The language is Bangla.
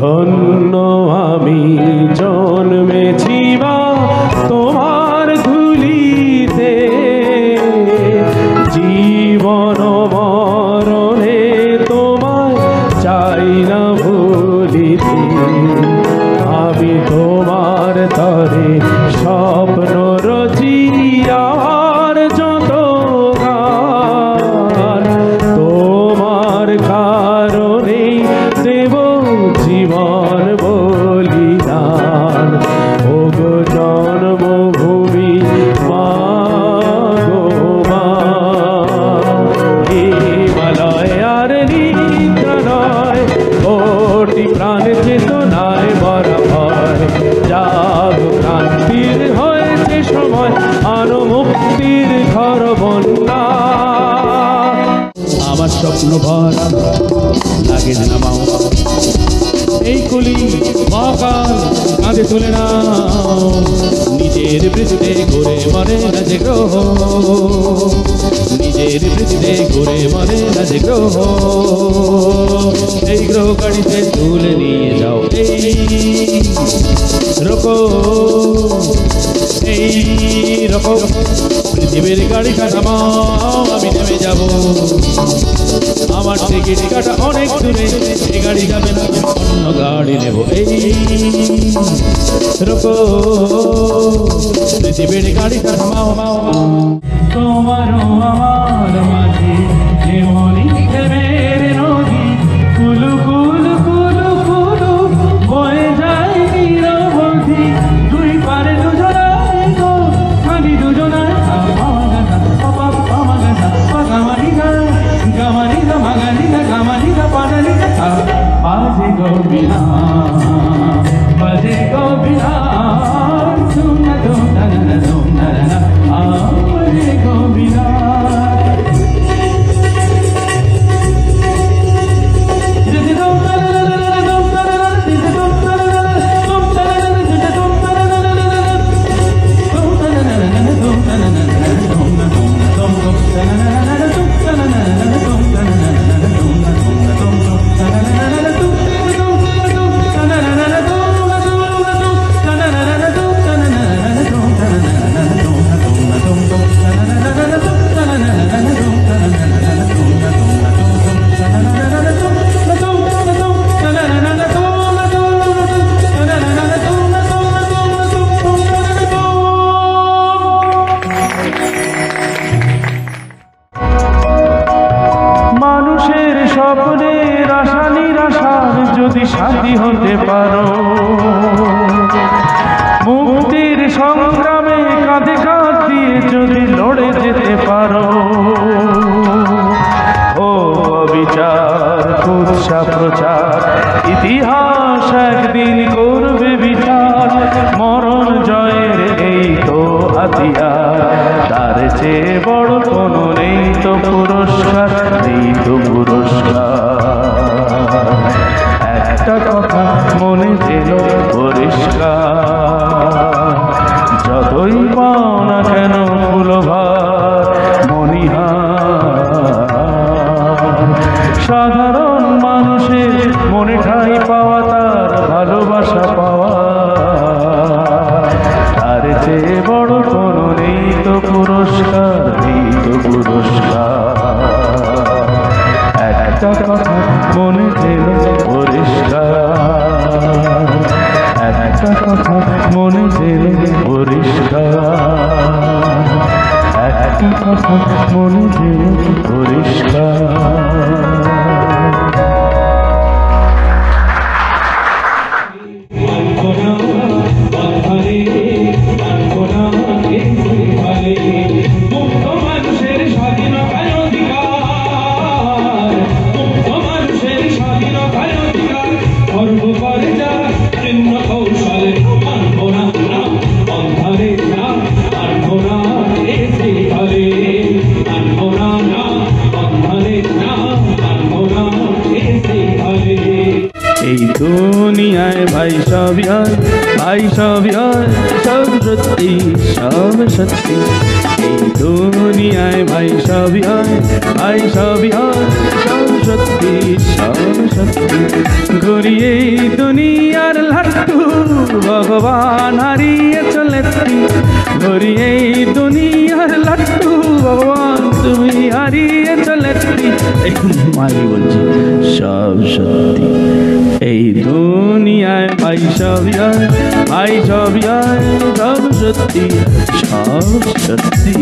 ধন্য আমি জন্মেছি মা তোমার ধুলিতে, জীবন মরণে তোমায় চাই না ভুলিতে। আমি তোমার তরে স্বপ্ন রচি আর যত গান, তোমার কারণে দেব জীবন বলিদান। ও গো জন্মভূমি মা গো মা, হিমালয় আর নিত্যনয় কোটি প্রাণ চেতনায় বড় হয়। জাগ ক্রান্তির হয়েছে সময়, আনো মুক্তির ঘর বন্যা। আমার স্বপ্ন ভর লাগে না মাও, এই কলি মহাকাল কাঁধে তুলে নাও। নিজের বৃত্তে ঘুরে মরে না যে গ্রহ, নিজের বৃত্তে ঘুরে মরে না যে গ্রহ। এই গ্রহ গাড়িতে তুলে নিয়ে যাও এই রকম পৃথিবীর গাড়ি কাটামাও, আমি নেমে যাব। আমার টিকিট কাটা অনেক দূরে, এই গাড়ি যাবে না, অন্য গাড়ি নেব। এই পৃথিবীর গাড়ি কাটামাও। তোমারও আমার মাঝে যেমনই প্রেমের নদী, কুলু কুলু কুলু কুলু বয়ে যায় নিরবধি। দুই পারে দুজনায় গো, খালি দুজনায় বাজে গোবিনা বাজে গোবিনা, সুনা দুনা দুনা বাজে গোবিনা। স্বপ্নের আশা নিরাশার যদি সাথী হতে পারো, মুক্তির সংগ্রামে কাঁধে কাঁধ দিয়ে যদি লড়ে যেতে পারো। ও অবিচার কুৎসা প্রচার, ইতিহাস একদিন করবে বিচার। মরণ জয়ের এই তো হাতিয়ার, তার চেয়ে বড় কোনো নেই তো পুরস্কার, নেই তো পুরস্কার। একটা কথা মনে ছিল পরিষ্কার, যতই পাও না কেন ফুলভার মনিহার। সাধারণ মানুষের মনে ঠাঁই পাওয়া, তার ভালোবাসা পাওয়া, তার চেয়ে বড় কোনো নেই তো পুরস্কার, নেই তো পুরস্কার। একটা কথা মনে ছিল পরিষ্কার, একটা কথা মনে ছিল পরিষ্কার, একটা কথা মনে ছিল পরিষ্কার। এই দুনিয়ায় ভাই সবই হয়, ভাই সবই হয়, সব সত্যি সব সত্যি। এই দুনিয়ায় ভাই সবই হয়, ভাই সবই হয়, সব সত্যি সব সত্যি। ঘুরিয়ে দুনিয়ার লাট্টু ভগবান হারিয়ে চলেছি, ঘুরিয়ে দুনিয়ার লাট্টু ভগবান তুমি হারিয়ে চলেছি। এখন মালি বলছি সব সত্যি এই দুনিয়ায় ভাই সব ভাই সব সব সত্যি সব সত্যি।